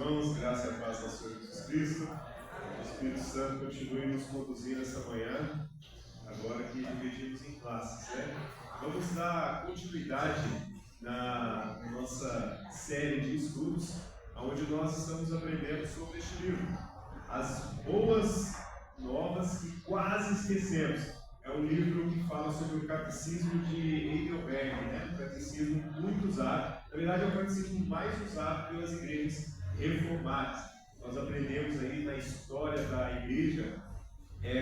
irmãos, graça e a paz do Senhor Jesus Cristo. O Espírito Santo continue nos conduzindo essa manhã, agora que dividimos em classes, né? Vamos dar continuidade na nossa série de estudos, onde nós estamos aprendendo sobre este livro, As Boas Novas que Quase Esquecemos. É um livro que fala sobre o catecismo de Heidelberg, né? Um catecismo muito usado. Na verdade, é o catecismo mais usado pelas igrejas reformadas. Nós aprendemos aí na história da igreja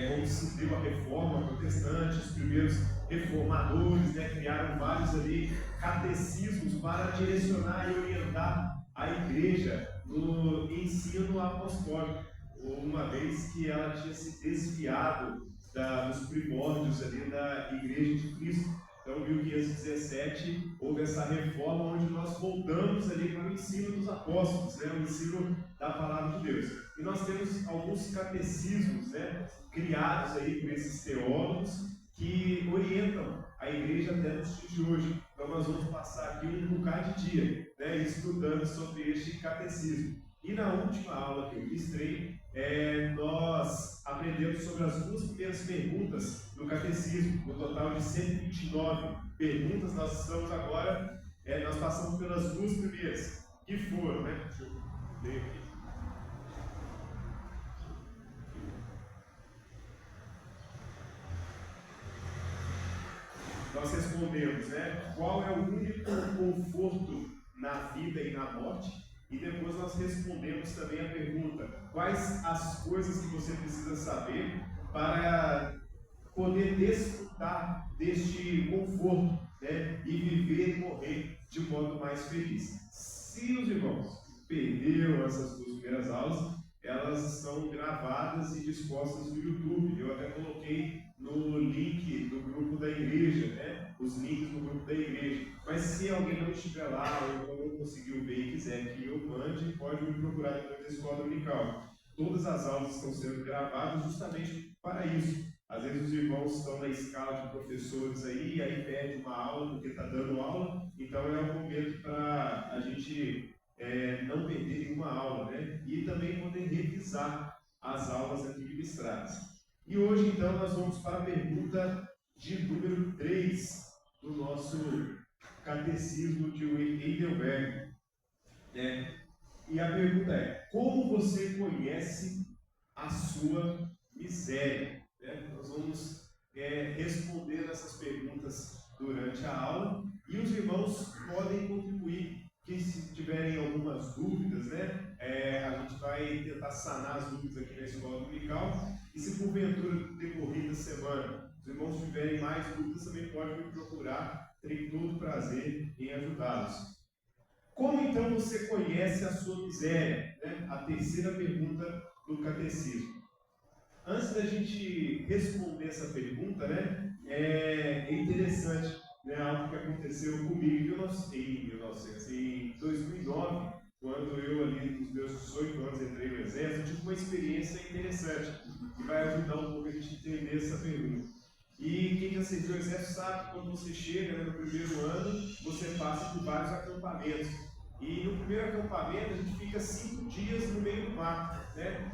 como se deu a reforma protestante, os primeiros reformadores, né, criaram vários ali catecismos para direcionar e orientar a igreja no ensino apostólico, uma vez que ela tinha se desviado dos primórdios ali da Igreja de Cristo. Então, em 1517, houve essa reforma onde nós voltamos ali para o ensino dos apóstolos, né, o ensino da palavra de Deus. E nós temos alguns catecismos, né, criados aí por esses teólogos que orientam a igreja até nos dias de hoje. Então, nós vamos passar aqui um bocado de dia, né, estudando sobre este catecismo. E na última aula que eu ministrei, nós aprendemos sobre as duas primeiras perguntas do catecismo, no total de 129 perguntas. Nós estamos agora, nós passamos pelas duas primeiras, que foram, né? Deixa eu ler aqui. Nós respondemos, né? Qual é o único conforto na vida e na morte? E depois nós respondemos também a pergunta: quais as coisas que você precisa saber para poder desfrutar deste conforto, né? E viver e morrer de modo mais feliz. Se os irmãos perderam essas duas primeiras aulas, elas estão gravadas e dispostas no YouTube. Eu até coloquei no link do grupo da igreja, né? Os links do grupo da igreja. Mas se alguém não estiver lá ou não conseguiu ver e quiser que eu mande, pode me procurar depois da escola dominical. Todas as aulas estão sendo gravadas justamente para isso. Às vezes os irmãos estão na escala de professores aí, e aí perde uma aula porque está dando aula. Então é um momento para a gente não perder nenhuma aula, né? E também poder revisar as aulas aqui ministradas. E hoje, então, nós vamos para a pergunta de número 3 do nosso catecismo de Heidelberg. E a pergunta é: como você conhece a sua miséria? Nós vamos responder essas perguntas durante a aula, e os irmãos podem contribuir, que se tiverem algumas dúvidas, né, a gente vai tentar sanar as dúvidas aqui na escola dominical. E se porventura decorrer da semana os irmãos tiverem mais dúvidas, também podem me procurar, terei todo prazer em ajudá-los. Como então você conhece a sua miséria? A terceira pergunta do catecismo. Antes da gente responder essa pergunta, né, é interessante, né, algo que aconteceu comigo em 2009, quando eu, ali nos meus 18 anos, entrei no exército. Eu tive uma experiência interessante que vai ajudar um pouco a gente a entender essa pergunta. E quem já serviu o exército sabe que quando você chega, né, no primeiro ano, você passa por vários acampamentos. E no primeiro acampamento a gente fica 5 dias no meio do mato, né?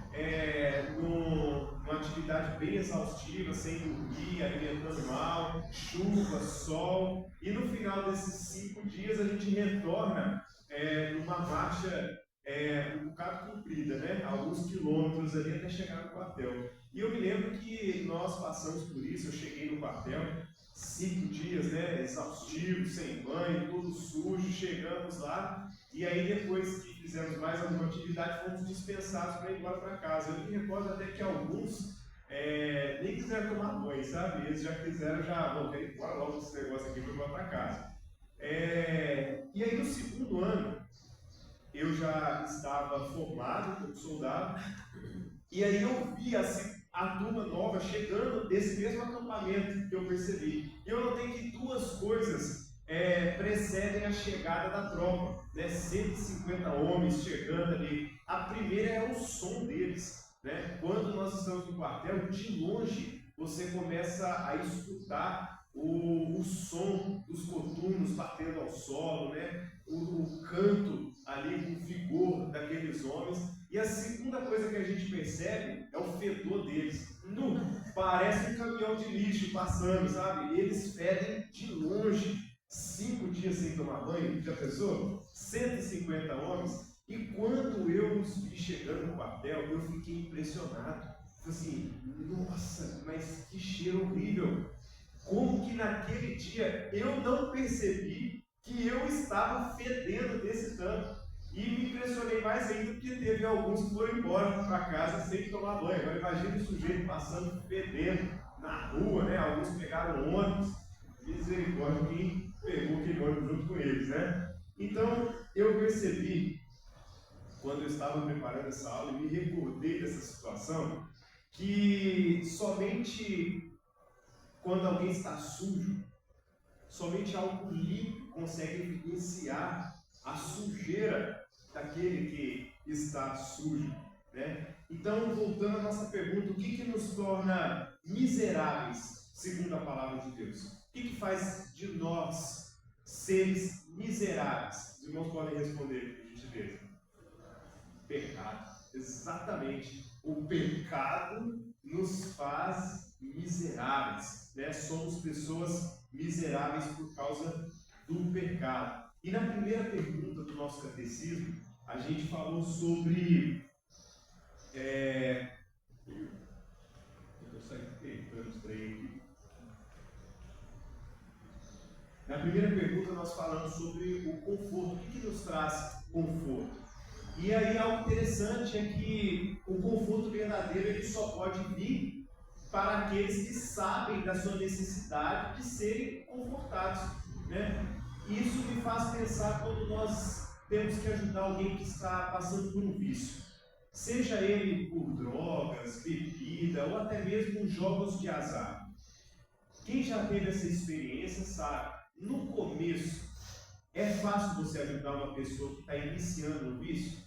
Numa atividade bem exaustiva, sem dormir, alimentando mal, chuva, sol. E no final desses 5 dias a gente retorna numa marcha um bocado comprida, né? Alguns quilômetros ali até chegar no quartel. E eu me lembro que nós passamos por isso. Eu cheguei no quartel 5 dias, né, exaustivos, sem banho, todo sujo. Chegamos lá, e aí depois que fizemos mais alguma atividade, fomos dispensados para ir embora para casa. Eu me recordo até que alguns nem quiseram tomar banho, sabe? Eles já quiseram, vamos ir embora logo desse negócio aqui para ir embora para casa. E aí no segundo ano, eu já estava formado como soldado, e aí eu vi a turma nova chegando desse mesmo acampamento que eu percebi. E eu notei que duas coisas precedem a chegada da tropa, né? 150 homens chegando ali. A primeira é o som deles, né? Quando nós estamos no quartel, de longe você começa a escutar o som dos coturnos batendo ao solo, né? O canto ali com vigor daqueles homens. E a segunda coisa que a gente percebe é o fedor deles. Parece um caminhão de lixo passando, sabe? Eles fedem de longe. 5 dias sem tomar banho, já pensou? 150 homens. E quando eu os vi chegando no quartel, eu fiquei impressionado. Assim, nossa, mas que cheiro horrível! Como que naquele dia eu não percebi que eu estava fedendo desse tanto? E me impressionei mais ainda porque teve alguns que foram embora para casa sem tomar banho. Agora imagina o sujeito passando fedendo na rua, né? Alguns pegaram ônibus. Misericórdia, quem pegou aquele ônibus junto com eles, né? Então eu percebi, quando eu estava preparando essa aula, e me recordei dessa situação, que somente quando alguém está sujo, somente algo limpo consegue evidenciar a sujeira daquele que está sujo, né? Então, voltando à nossa pergunta, o que nos torna miseráveis, segundo a palavra de Deus? O que faz de nós seres miseráveis? Os irmãos podem responder, por gentileza. Pecado. Exatamente. O pecado nos faz miseráveis, né? Somos pessoas miseráveis por causa do pecado. E na primeira pergunta do nosso catecismo, a gente falou sobre Na primeira pergunta nós falamos sobre o conforto. O que nos traz conforto? E aí algo interessante é que o conforto verdadeiro ele só pode vir para aqueles que sabem da sua necessidade de serem confortados, né? Isso me faz pensar quando nós temos que ajudar alguém que está passando por um vício, seja ele por drogas, bebida ou até mesmo jogos de azar. Quem já teve essa experiência sabe, no começo é fácil você ajudar uma pessoa que está iniciando um vício?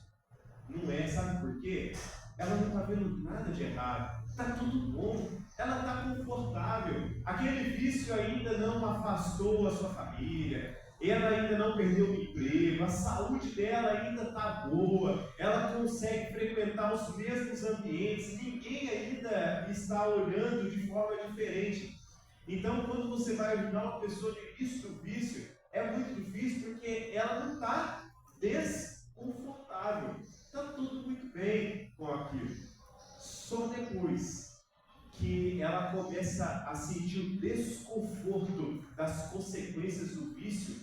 Não é, sabe por quê? Ela não está vendo nada de errado, está tudo bom, ela está confortável, aquele vício ainda não afastou a sua família, ela ainda não perdeu o emprego, a saúde dela ainda está boa, ela consegue frequentar os mesmos ambientes, ninguém ainda está olhando de forma diferente. Então, quando você vai ajudar uma pessoa no início do vício, é muito difícil porque ela não está desconfortável, está tudo muito bem com aquilo. Só depois que ela começa a sentir o desconforto das consequências do vício,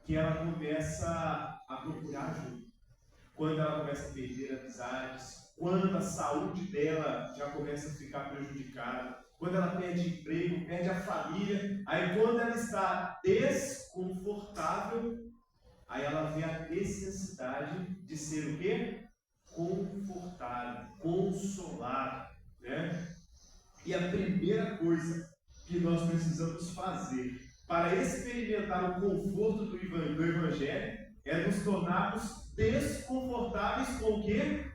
que ela começa a procurar ajuda. Quando ela começa a perder amizades, quando a saúde dela já começa a ficar prejudicada, quando ela perde emprego, perde a família, aí quando ela está desconfortável, aí ela vê a necessidade de ser o quê? Confortada, consolada, né? E a primeira coisa que nós precisamos fazer para experimentar o conforto do Evangelho é nos tornarmos desconfortáveis com o quê?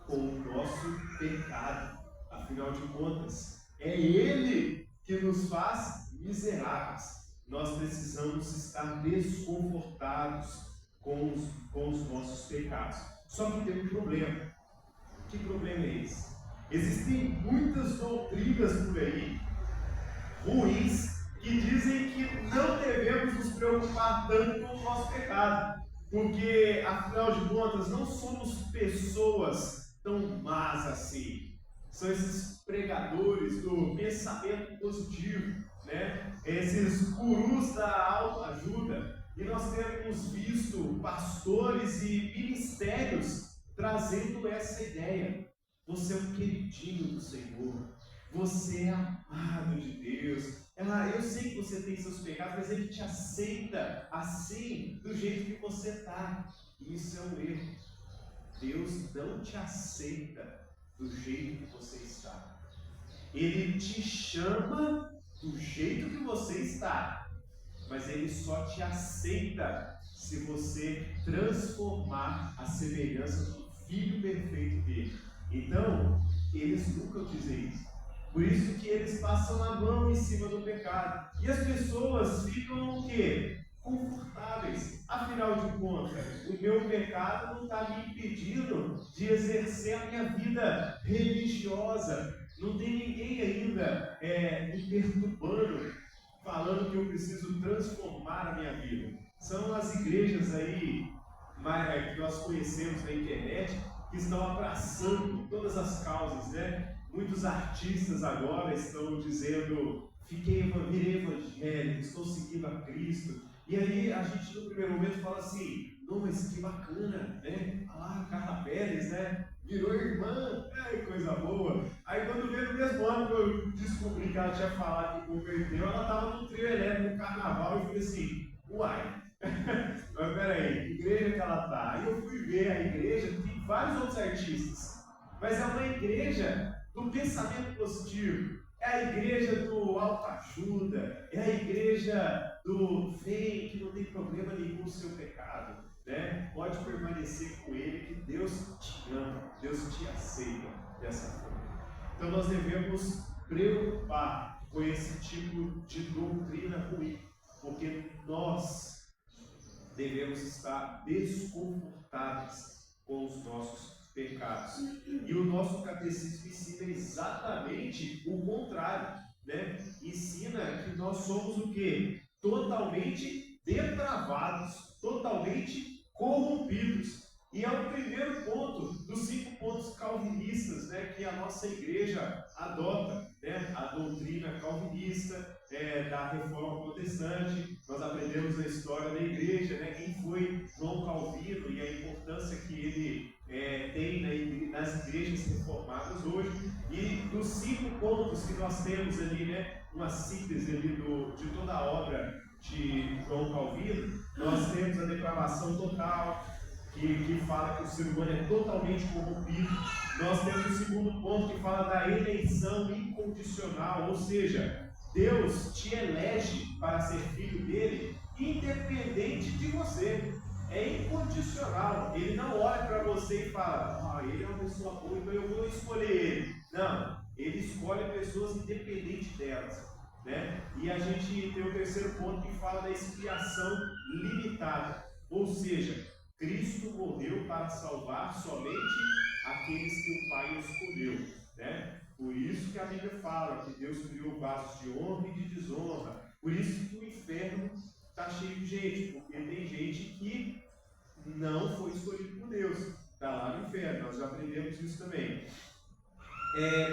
Com o nosso pecado. Afinal de contas, é Ele que nos faz miseráveis. Nós precisamos estar desconfortados com os nossos pecados. Só que tem um problema. Que problema é esse? Existem muitas doutrinas por aí, ruins, que dizem que não devemos nos preocupar tanto com o nosso pecado, porque, afinal de contas, não somos pessoas tão más assim. São esses pregadores do pensamento positivo, né? Esses gurus da autoajuda, e nós temos visto pastores e ministérios trazendo essa ideia. Você é um queridinho do Senhor, você é amado de Deus. Eu sei que você tem seus pecados, mas Ele te aceita assim, do jeito que você está. Isso é um erro. Deus não te aceita do jeito que você está. Ele te chama do jeito que você está, mas Ele só te aceita se você transformar a semelhança do Filho perfeito dele. Então, eles nunca dizem isso. Por isso que eles passam a mão em cima do pecado. E as pessoas ficam o quê? Confortáveis. Afinal de contas, o meu pecado não está me impedindo de exercer a minha vida religiosa. Não tem ninguém ainda me perturbando, falando que eu preciso transformar a minha vida. São as igrejas aí que nós conhecemos na internet que estão abraçando todas as causas, né? Muitos artistas agora estão dizendo: virei evangélico, estou seguindo a Cristo. E aí a gente no primeiro momento fala assim: não, mas que bacana, né? Olha lá, Carla Pérez, né? Virou irmã, coisa boa. Aí quando veio no mesmo ano que eu descobri que ela tinha falado que converteu, ela estava no trio elétrico no carnaval e eu falei assim: uai, mas peraí, que igreja que ela está? Aí eu fui ver a igreja, tem vários outros artistas, mas é uma igreja do pensamento positivo, é a igreja do autoajuda, é a igreja do vem que não tem problema nenhum com o seu pecado, né? Pode permanecer com ele que Deus te ama, Deus te aceita dessa forma. Então nós devemos preocupar com esse tipo de doutrina ruim, porque nós devemos estar desconfortáveis com os nossos pecados. E o nosso catecismo ensina exatamente o contrário, né? Ensina que nós somos o quê? Totalmente depravados, totalmente corrompidos. E é o primeiro ponto dos 5 pontos calvinistas, né, que a nossa igreja adota, né? A doutrina calvinista, da reforma protestante. Nós aprendemos a história da igreja, né? Quem foi João Calvino e a importância que ele tem nas igrejas reformadas hoje. E dos 5 pontos que nós temos ali, né, uma síntese ali de toda a obra de João Calvino, nós temos a depravação total, que fala que o ser humano é totalmente corrompido. Nós temos o segundo ponto, que fala da eleição incondicional, ou seja, Deus te elege para ser filho dele, independente de você. É incondicional. Ele não olha para você e fala: ele é uma pessoa boa, então eu vou escolher ele. Não, ele escolhe pessoas independente delas, né? E a gente tem o terceiro ponto, que fala da expiação limitada, ou seja, Cristo morreu para salvar somente aqueles que o Pai escolheu, né? Por isso que a Bíblia fala que Deus criou vasos de honra e de desonra. Por isso que o inferno está cheio de gente, porque tem gente que não foi escolhido por Deus, está lá no inferno. Nós já aprendemos isso também.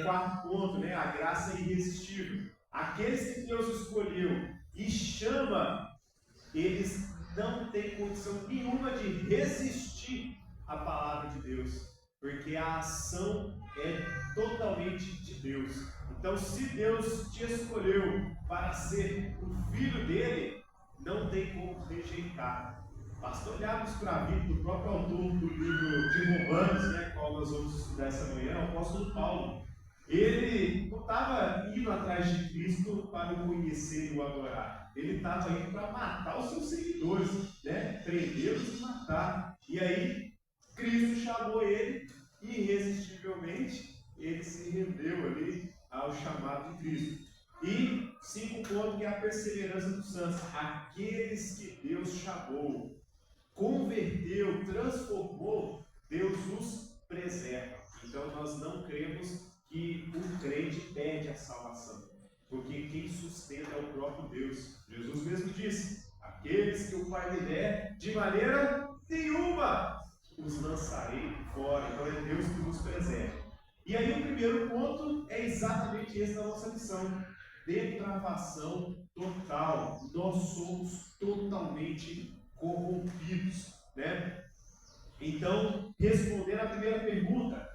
Quarto ponto, né? A graça irresistível. Aqueles que Deus escolheu e chama, eles não têm condição nenhuma de resistir à palavra de Deus, porque a ação é totalmente de Deus. Então, se Deus te escolheu para ser o filho dele, não tem como rejeitar. Basta olharmos para a vida do próprio autor do livro de Romanos, né, qual nós vamos estudar essa manhã, o apóstolo Paulo. Ele não estava indo atrás de Cristo para o conhecer e o adorar. Ele estava indo para matar os seus seguidores, né? Prendê-los e matar. E aí, Cristo chamou ele e, irresistivelmente, ele se rendeu ali ao chamado de Cristo. E 5 pontos, que é a perseverança dos santos. Aqueles que Deus chamou, converteu, transformou, Deus os preserva. Então nós não cremos que o crente perde a salvação, porque quem sustenta é o próprio Deus. Jesus mesmo disse: aqueles que o Pai me der, de maneira nenhuma os lançarei fora. Então é Deus que nos preserva. E aí o primeiro ponto é exatamente esse da nossa missão: depravação total. Nós somos totalmente corrompidos, né? Então, respondendo a primeira pergunta: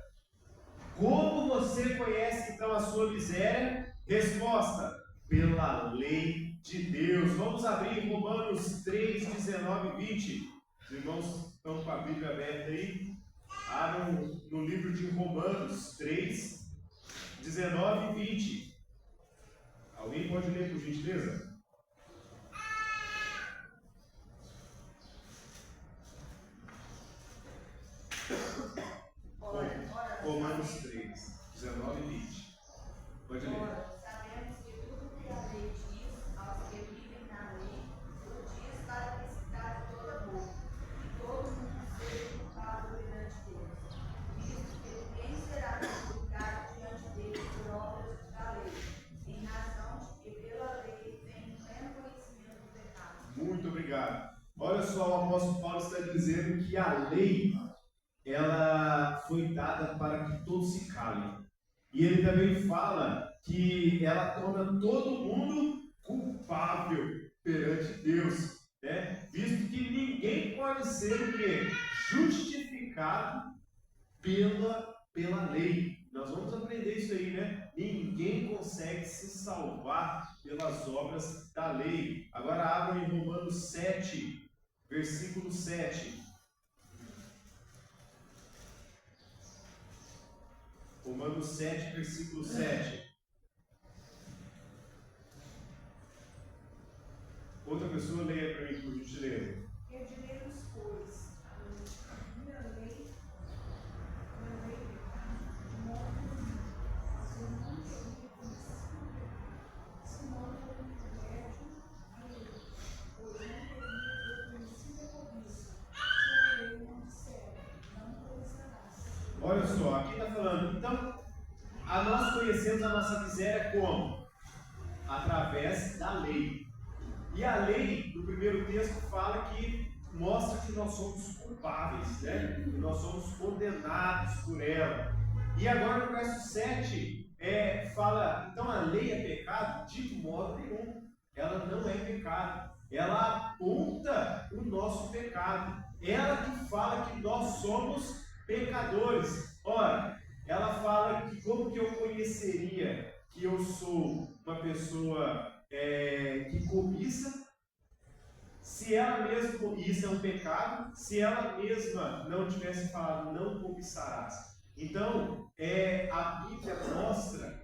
como você conhece então a sua miséria? Resposta: pela lei de Deus. Vamos abrir Romanos 3, 19 e 20. Os irmãos estão com a Bíblia aberta aí. Abram no livro de Romanos 3, 19 e 20. Alguém pode ler, por gentileza? Romanos 3, 19 e 20. Pode ler. pecado. Olha só, o apóstolo Paulo está dizendo que a lei, ela foi dada para que todos se calem. E ele também fala que ela torna todo mundo culpável perante Deus, né? Visto que ninguém pode ser o quê? Justificado pela lei. Nós vamos aprender isso aí, né? Ninguém consegue se salvar pelas obras da lei. Agora abram em Romanos 7, versículo 7. Romanos 7, versículo 7. Outra pessoa leia para mim, por gentileza. Que diremos, pois, a minha lei, de modo nenhum, mas eu não teria conhecido, se não for médio a lei, pois não teria eu conhecido a cobiça, se a lei não disser, não cobiçarás. Olha só, aqui está falando, então, nós conhecemos a nossa miséria como? Através da lei. E a lei, no primeiro texto, fala que mostra que nós somos culpáveis, né? Que nós somos condenados por ela. E agora no verso 7, fala, então a lei é pecado? De modo nenhum. Ela não é pecado. Ela aponta o nosso pecado. Ela que fala que nós somos pecadores. Ora, ela fala que como que eu conheceria que eu sou uma pessoa que cobiça, se ela mesma, e isso é um pecado, se ela mesma não tivesse falado não cobiçarás. Então, a Bíblia mostra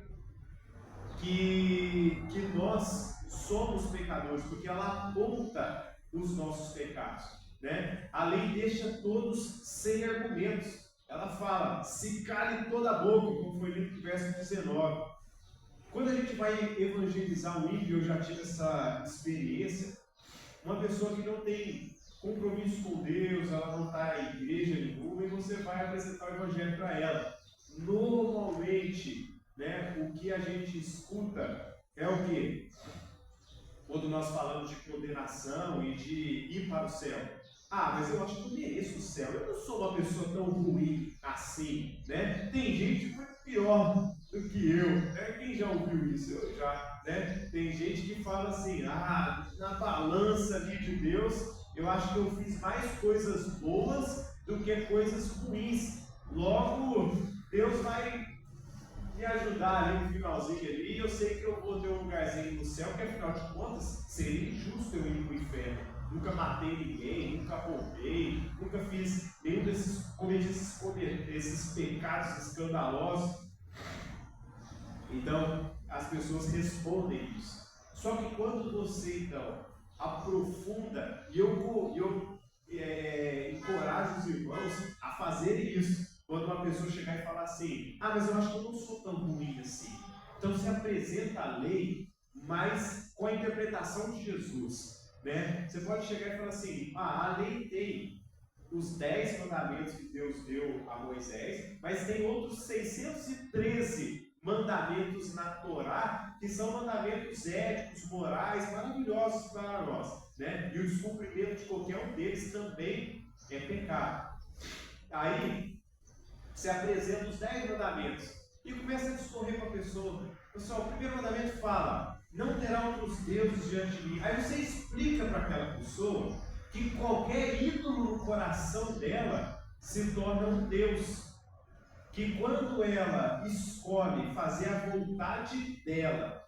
que nós somos pecadores, porque ela aponta os nossos pecados, né? A lei deixa todos sem argumentos. Ela fala, se cale toda a boca, como foi lido no verso 19. Quando a gente vai evangelizar um ímpio, eu já tive essa experiência, uma pessoa que não tem compromisso com Deus, ela não está em igreja nenhuma, e você vai apresentar o evangelho para ela. Normalmente, né, o que a gente escuta é o quê? Quando nós falamos de condenação e de ir para o céu. Ah, mas eu acho que eu mereço o céu, eu não sou uma pessoa tão ruim assim, né? Tem gente muito pior do que eu, né? Quem já ouviu isso? Eu já, né? Tem gente que fala assim, na balança ali de Deus, eu acho que eu fiz mais coisas boas do que coisas ruins. Logo, Deus vai me ajudar ali no finalzinho ali, eu sei que eu vou ter um lugarzinho no céu, porque afinal de contas, seria injusto eu ir para o inferno. Nunca matei ninguém, nunca roubei, nunca fiz nenhum cometi esses pecados escandalosos. Então, as pessoas respondem isso. Só que quando você, então, aprofunda, e eu encorajo os irmãos a fazerem isso, quando uma pessoa chegar e falar assim, mas eu acho que eu não sou tão ruim assim. Então, se apresenta a lei, mas com a interpretação de Jesus. Né? Você pode chegar e falar assim, a lei tem os 10 mandamentos que Deus deu a Moisés, mas tem outros 613 mandamentos na Torá, que são mandamentos éticos, morais, maravilhosos para nós. Né? E o descumprimento de qualquer um deles também é pecado. Aí, você apresenta os 10 mandamentos e começa a discorrer com a pessoa. Pessoal, o primeiro mandamento fala, não terá outros deuses diante de mim. Aí você explica para aquela pessoa que qualquer ídolo no coração dela se torna um Deus. Que quando ela escolhe fazer a vontade dela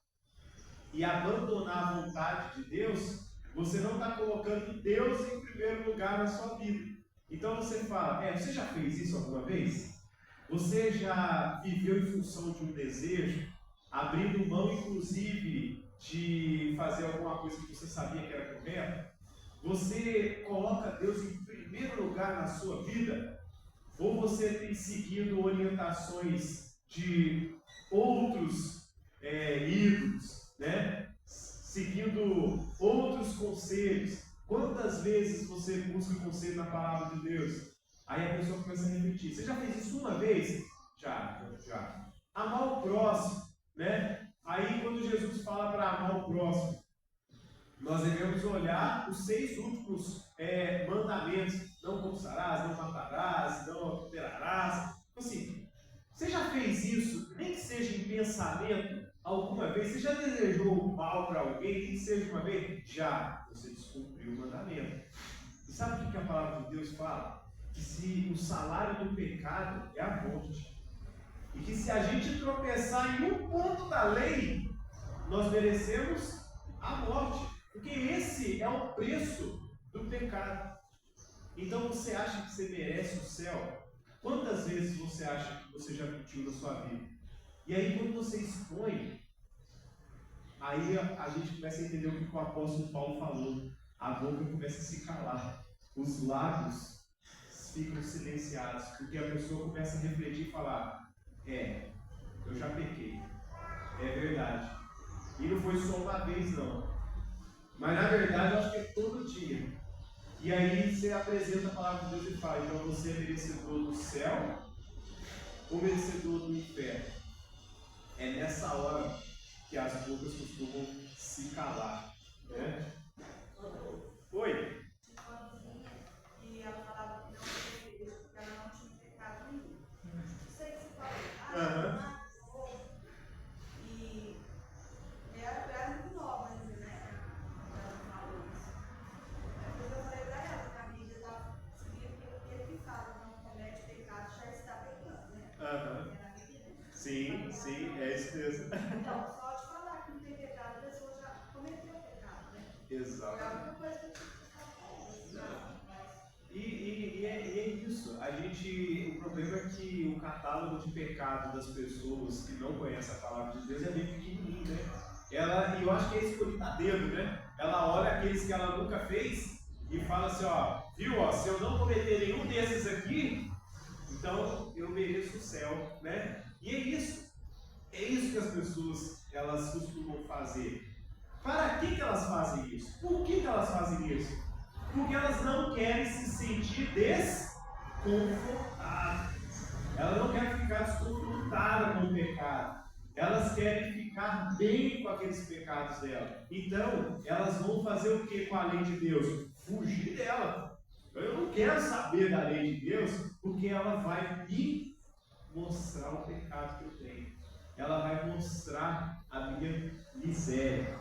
e abandonar a vontade de Deus, você não está colocando Deus em primeiro lugar na sua vida. Então você fala, você já fez isso alguma vez? Você já viveu em função de um desejo, abrindo mão inclusive de fazer alguma coisa que você sabia que era correta? Você coloca Deus em primeiro lugar na sua vida? Ou você tem seguido orientações de outros ídolos, né? Seguindo outros conselhos? Quantas vezes você busca conselho na palavra de Deus? Aí a pessoa começa a refletir. Você já fez isso uma vez? Já. Amar o próximo, né? Aí quando Jesus fala para amar o próximo, Nós devemos olhar os 6 últimos mandamentos. Não cobiçarás, não matarás, não adulterarás. Assim, você já fez isso, nem que seja em pensamento, alguma vez? Você já desejou o mal para alguém, nem que seja uma vez? Já. Você descumpriu o mandamento. E sabe o que a palavra de Deus fala? Que se o salário do pecado é a morte. E que se a gente tropeçar em um ponto da lei, nós merecemos a morte. Porque esse é o preço do pecado. Então você acha que você merece o céu? Quantas vezes você acha que você já mentiu na sua vida? E aí quando você expõe, aí a gente começa a entender o que o apóstolo Paulo falou. A boca começa a se calar. Os lábios ficam silenciados. Porque a pessoa começa a refletir e falar: eu já pequei. É verdade. E não foi só uma vez não. Mas na verdade eu acho que é todo dia. E aí você apresenta a palavra de Deus e fala: então você é merecedor do céu ou merecedor do inferno? É nessa hora que as bocas costumam se calar, né? Oi? E ela falava que não tinha, porque ela não tinha pecado nenhum. Não sei se falou. E era muito nova ainda, né? Ela falou isso. Depois eu falei pra ela que a Bíblia está seguindo que ele que fala, não comete pecado, já está pecando, né? Sim, é isso mesmo. Então, só de falar que não tem pecado, a pessoa já cometeu pecado, né? Exato. É a única coisa que eu tinha que falar. E é isso. O problema é que o catálogo de pecado das pessoas que não conhecem a palavra de Deus é bem pequenininho, né? E eu acho que é escolhido a dedo, né? Ela olha aqueles que ela nunca fez e fala assim, viu, se eu não cometer nenhum desses aqui, então eu mereço o céu, né? E é isso que as pessoas elas costumam fazer. Para que elas fazem isso? Por que elas fazem isso? Porque elas não querem se sentir desconfortadas. Elas não querem ficar desconfortadas com o pecado. Elas querem ficar bem com aqueles pecados dela. Então, elas vão fazer o que com a lei de Deus? Fugir dela. Eu não quero saber da lei de Deus, porque ela vai me mostrar o pecado que eu tenho. Ela vai mostrar a minha miséria.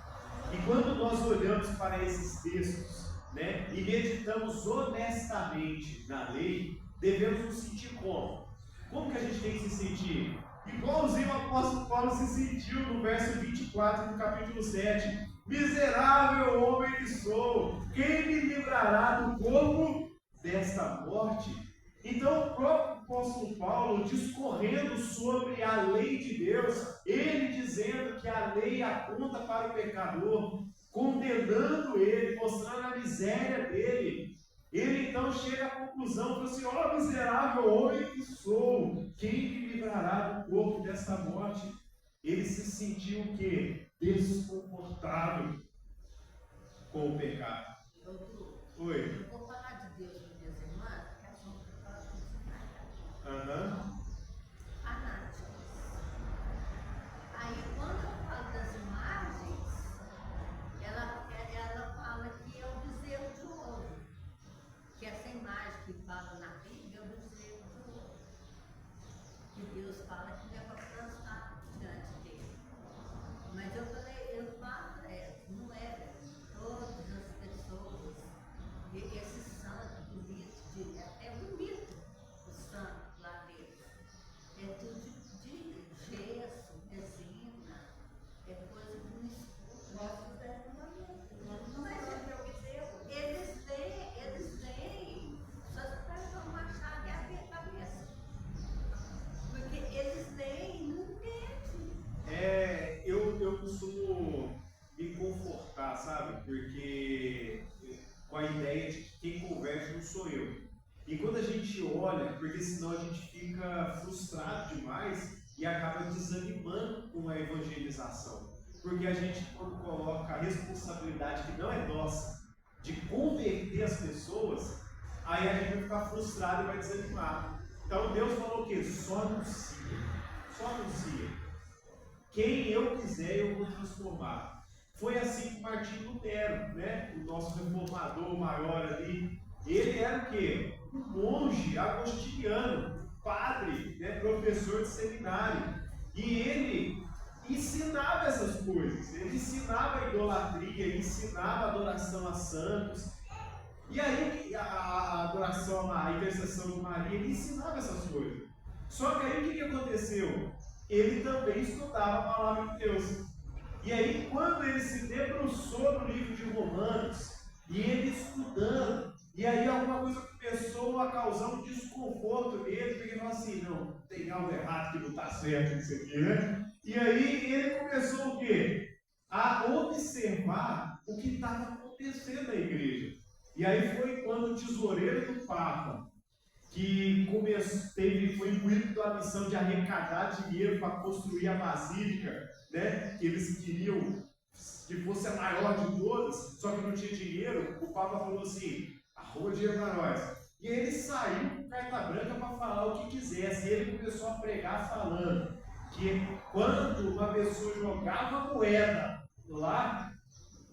E quando nós olhamos para esses textos, né, e meditamos honestamente na lei, devemos nos sentir como? Como que a gente tem que se sentir? Igualzinho o apóstolo Paulo se sentiu no verso 24 do capítulo 7. Miserável homem que sou, quem me livrará do corpo desta morte? Então o próprio apóstolo Paulo, discorrendo sobre a lei de Deus, ele dizendo que a lei aponta para o pecador, condenando ele, mostrando a miséria dele, ele então chega à conclusão, fala assim, miserável homem que sou, quem me livrará do corpo desta morte? Ele se sentiu o quê? Desconfortável com o pecado. Oi? Eu vou falar de Deus para minhas irmãs, porque elas vão falar com fanáticos. Aí quando eu falo das imagens, ela fala que é o bezerro de ouro. Que essa imagem que fala na Bíblia é o bezerro de ouro. Que Deus fala que não é para plantar diante dele. Mas eu falo, não é todas as pessoas, esse santo bonito, é bonito o santo lá dentro. É tudo de gesso, resina, é coisa que não escuta. Gosto dessa maneira. Mas eles leem, só se vão achar que é a cabeça. Porque eles leem e não entendem. Eu costumo me confortar, sabe? Porque com a ideia de que quem converte não sou eu. E quando a gente olha, porque senão a gente fica frustrado demais e acaba desanimando com a evangelização. Porque a gente, quando coloca a responsabilidade que não é nossa, de converter as pessoas, aí a gente vai ficar frustrado e vai desanimar. Então Deus falou o quê? Só anuncia. Só anuncia. Quem eu quiser eu vou transformar. Foi assim com Martinho Lutero. Lutero, né, o nosso reformador maior ali, ele era o quê? Um monge agostiniano, padre, né, professor de seminário. E ele ensinava essas coisas, ele ensinava a idolatria, ele ensinava a adoração a santos. E aí a adoração, a intercessão de Maria, ele ensinava essas coisas. Só que aí o que aconteceu? Ele também estudava a palavra de Deus. E aí quando ele se debruçou no livro de Romanos, e ele estudando, e aí alguma coisa começou a causar um desconforto nele, porque ele falou assim, não, tem algo errado que não está certo nisso aqui, né? E aí ele começou o quê? A observar o que estava acontecendo na igreja. E aí foi quando o tesoureiro do Papa, que foi imbuído da missão de arrecadar dinheiro para construir a basílica, né? Que eles queriam que fosse a maior de todas, só que não tinha dinheiro, o Papa falou assim, arruma dinheiro para nós. E ele saiu com carta branca para falar o que quisesse, e ele começou a pregar falando que quando uma pessoa jogava moeda lá,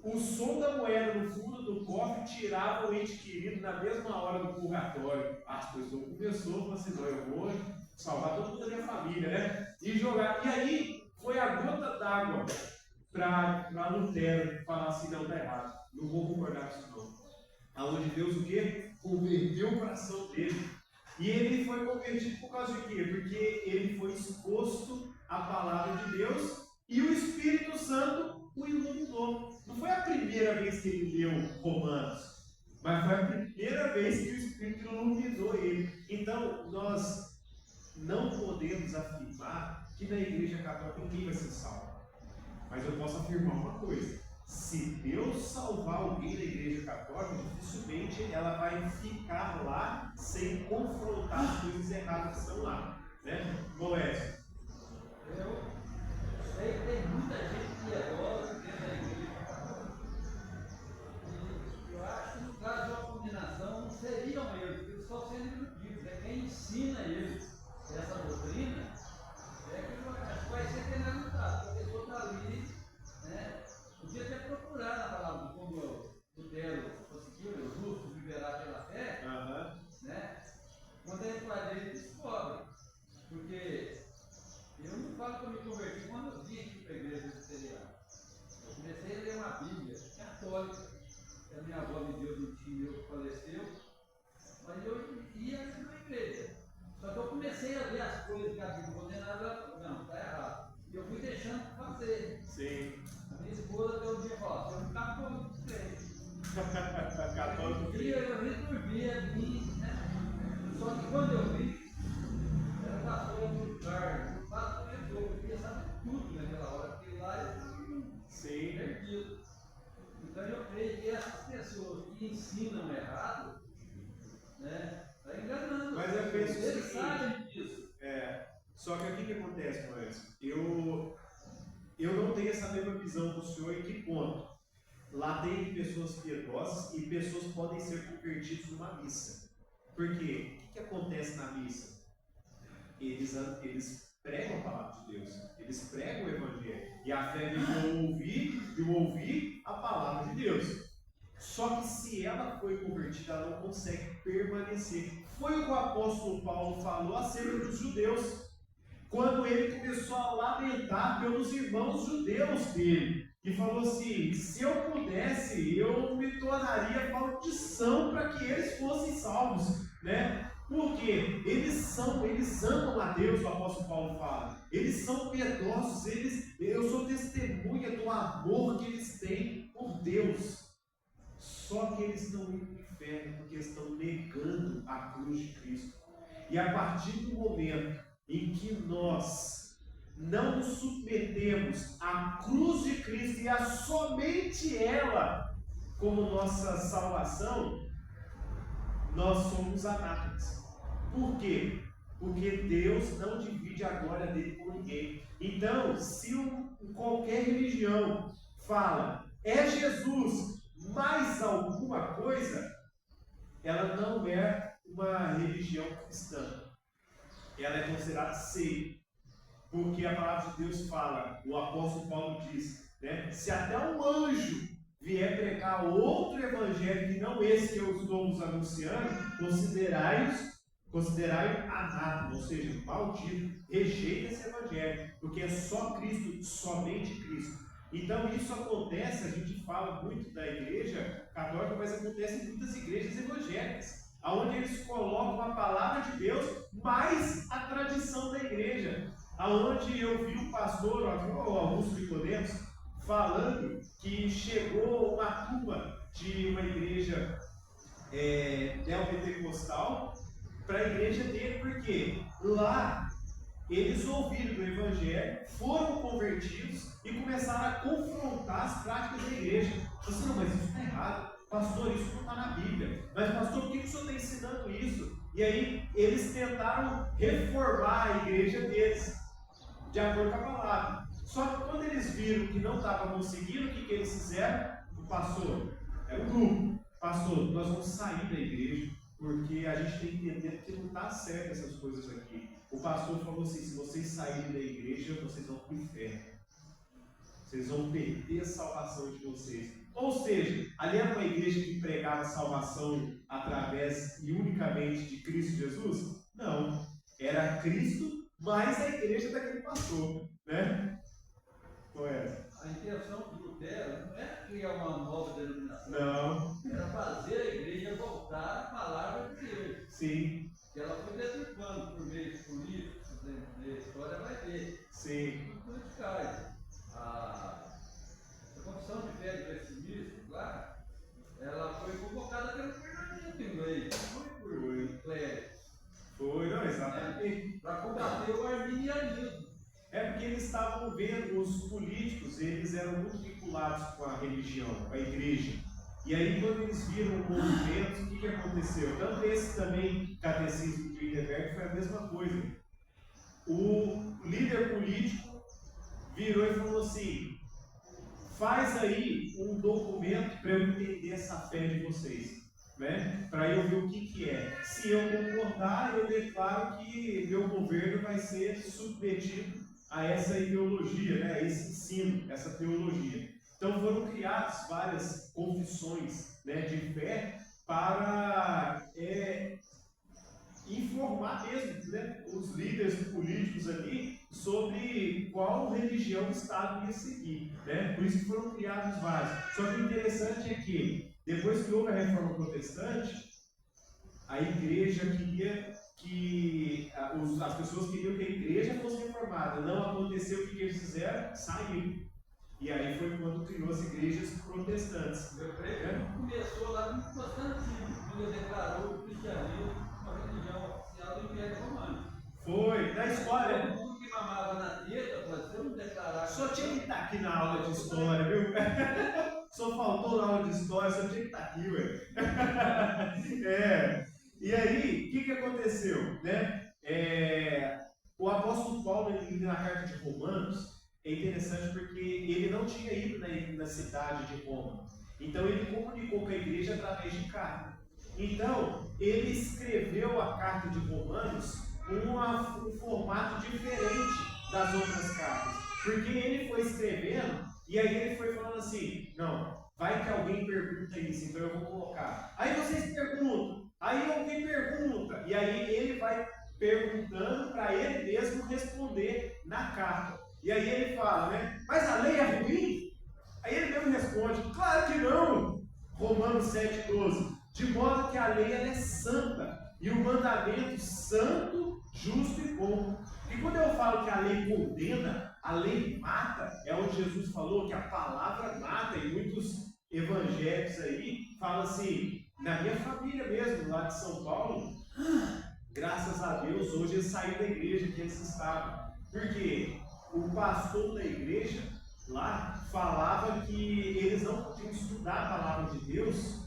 o som da moeda no fundo do cofre tirava o ente querido na mesma hora do purgatório. As pessoas começaram a falar assim, não, eu vou salvar todo mundo da minha família, né? E jogar. E aí foi a gota d'água para Lutero falar assim, não, está errado, não vou concordar com isso não. Aonde Deus o quê? Converteu o coração dele. E ele foi convertido por causa de quê? Porque ele foi exposto à palavra de Deus e o Espírito Santo o iluminou. Não foi a primeira vez que ele leu Romanos, mas foi a primeira vez que o Espírito iluminou ele. Então, nós não podemos afirmar que na Igreja Católica ninguém vai ser salvo. Mas eu posso afirmar uma coisa: se Deus salvar alguém da Igreja Católica, dificilmente ela vai ficar lá sem confrontar as coisas erradas que estão lá. Né? Moésio? Eu sei que tem muita gente piedosa dentro da Igreja Católica. E eu acho que no caso de uma combinação não seriam eles estão sendo iludidos. É quem ensina eles essa doutrina, é que vai ser penalizado. A pessoa está ali, né? Podia ter procurado a palavra como o Lutero conseguiu, o justo liberar pela fé, né? Quando ele vai ler, ele descobre. Porque eu não falo que eu me converti quando eu vim aqui para a igreja ministerial. Eu comecei a ler uma Bíblia católica, que a minha avó me deu do tio meu que faleceu, mas eu ia na igreja. Só que eu comecei a ver as coisas que a Bíblia condenava, não, está errado. E eu fui deixando de fazer. Sim. A minha esposa até um dia falou, você não está como crente. Católico. Eu resolvia vir, né? Só que quando eu vi, era pastor no lugar, o pastor entrou, eu queria saber tudo naquela hora, porque lá eu fui perdido. Então eu creio que essas pessoas que ensinam errado, né? Está enganando. Mas eu penso eles que sabem disso. Só que o que acontece, Moésio? Eu não tenho essa mesma visão do senhor em que ponto? Lá tem pessoas piedosas e pessoas podem ser convertidas numa missa. Por quê? O que acontece na missa? Eles pregam a palavra de Deus, eles pregam o Evangelho. E a fé vem pelo ouvir a palavra de Deus. Só que se ela foi convertida, ela não consegue permanecer. Foi o que o apóstolo Paulo falou acerca dos judeus, quando ele começou a lamentar pelos irmãos judeus dele, e falou assim: se eu pudesse, eu me tornaria maldição para que eles fossem salvos, né? Porque eles amam a Deus, o apóstolo Paulo fala, eles são piedosos, eu sou testemunha do amor que eles têm por Deus. Só que eles não iam para o inferno porque estão negando a cruz de Cristo. E a partir do momento em que nós não nos submetemos à cruz de Cristo e a somente ela como nossa salvação, nós somos anátemas. Por quê? Porque Deus não divide a glória dele com ninguém. Então, se qualquer religião fala, é Jesus mais alguma coisa, ela não é uma religião cristã. Ela é considerada seita, porque a palavra de Deus fala, o apóstolo Paulo diz, né? Se até um anjo vier pregar outro evangelho que não esse que eu estou vos anunciando, considerai-o anátema, ou seja, maldito, rejeita esse evangelho, porque é só Cristo, somente Cristo. Então isso acontece, a gente fala muito da igreja católica, mas acontece em muitas igrejas evangélicas, onde eles colocam a palavra de Deus mais a tradição da igreja. Aonde eu vi o pastor, o Augusto Nicodemos, falando que chegou uma turma de uma igreja neopentecostal para a igreja dele, porque lá eles ouviram do evangelho, foram convertidos e começaram a confrontar as práticas da igreja. Você não, mas isso está errado, pastor, isso não está na Bíblia. Mas pastor, por que o senhor está ensinando isso? E aí eles tentaram reformar a igreja deles, de acordo com a palavra. Só que quando eles viram que não estava conseguindo, o que eles fizeram? O pastor, o grupo, pastor, nós vamos sair da igreja, porque a gente tem que entender que não está certo essas coisas aqui. O pastor falou assim: se vocês saírem da igreja, vocês vão para o inferno. Vocês vão perder a salvação de vocês. Ou seja, ali era uma igreja que pregava salvação através e unicamente de Cristo Jesus? Não. Era Cristo mais a igreja daquele pastor, né? Qual é essa? A intenção de Lutero não era criar uma nova denominação. Não. Era fazer a igreja voltar à palavra de Deus. Sim. Que ela foi deturpando por meios políticos, a história vai ver. Sim. Tudo cai. A Confissão de Fé de Pessimismo, lá, ela foi convocada pelo parlamento inglês, não foi por clérigos. Foi, não, exatamente. Para combater o arminianismo. É porque eles estavam vendo, os políticos, eles eram muito vinculados com a religião, com a igreja. E aí, quando eles viram o movimento, o que aconteceu? Tanto esse também, catecismo de Wittenberg, foi a mesma coisa. O líder político virou e falou assim: faz aí um documento para eu entender essa fé de vocês, né? Para eu ver o que é. Se eu concordar, eu declaro que meu governo vai ser submetido a essa ideologia, né? A esse ensino, essa teologia. Então foram criadas várias confissões, né, de fé para informar mesmo, né, os líderes políticos ali sobre qual religião o Estado ia seguir, né? Por isso que foram criados vários. Só que o interessante é que, depois que houve a Reforma Protestante, a igreja queria que as pessoas queriam que a igreja fosse reformada. Não aconteceu, o que eles fizeram? Saíram. E aí foi quando criou as igrejas protestantes. Eu creio que começou lá com Constantino, quando ele declarou o cristianismo uma religião oficial do Império Romano. Foi, na história. Todo mundo que mamava na teta, pode ser um declarar. Só tinha que estar aqui na aula de história, viu? Só faltou na aula de história, só tinha que estar aqui, ué. E aí, o que aconteceu, né? O apóstolo Paulo, ele, na carta de Romanos, é interessante porque ele não tinha ido na cidade de Roma. Então ele comunicou com a igreja através de carta. Então, ele escreveu a carta de Romanos com um formato diferente das outras cartas. Porque ele foi escrevendo e aí ele foi falando assim: não, vai que alguém pergunta isso, então eu vou colocar. Aí vocês perguntam, aí alguém pergunta, e aí ele vai perguntando para ele mesmo responder na carta. E aí ele fala, né? Mas a lei é ruim? Aí ele mesmo responde: claro que não! Romanos 7,12. De modo que a lei ela é santa, e o mandamento santo, justo e bom. E quando eu falo que a lei condena, a lei mata, é onde Jesus falou que a palavra mata, e muitos evangélicos aí falam assim, na minha família mesmo, lá de São Paulo, graças a Deus, hoje eles saíram da igreja que eles estavam. Por quê? O pastor da igreja lá falava que eles não podiam estudar a palavra de Deus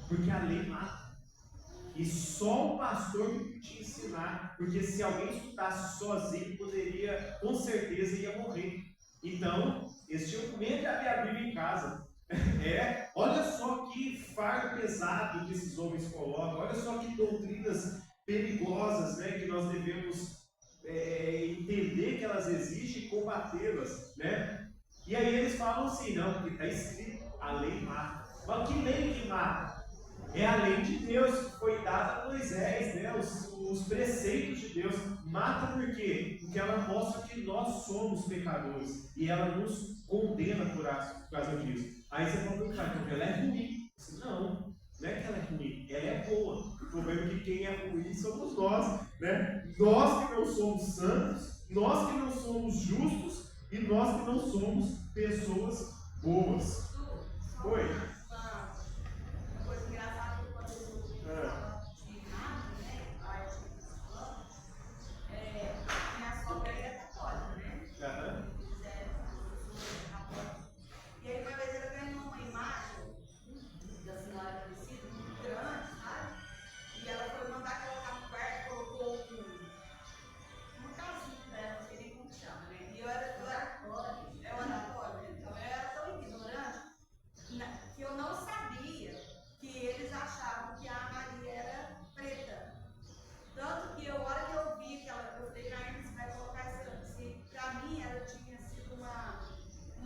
porque a lei mata. E só o pastor que podia ensinar, porque se alguém estudasse sozinho, poderia, com certeza, ia morrer. Então, eles tinham medo de abrir a Bíblia em casa. Olha só que fardo pesado que esses homens colocam, olha só que doutrinas perigosas, né, que nós devemos entender que elas existem e combatê-las, né? E aí eles falam assim: não, porque está escrito, A lei mata. Mas que lei que mata? É a lei de Deus que foi dada a Moisés, né? Os preceitos de Deus. Mata por quê? Porque ela mostra que nós somos pecadores e ela nos condena por causa disso. Aí você pode perguntar, então ela é ruim. Não, não é que ela é ruim, ela é boa. O problema é que quem é ruim somos nós, né? Nós que não somos santos, nós que não somos justos e nós que não somos pessoas boas. Oi. Uma coisa engraçada que quando eu falava de nada, né? Aí eu falando, minha sogra é católica, né? Eles eram católicos. E aí uma vez ela ganhou uma imagem da senhora Aparecida muito grande, sabe? E ela foi mandar colocar no quarto, colocou uma casinha pra ela, não sei nem como chama, né? E eu era oratória, então eu era tão ignorante que eu não sabia que eles achavam que a Maria era preta. Tanto que a hora que eu vi que eu falei, Nair, você vai colocar essa. Pra mim, ela tinha sido uma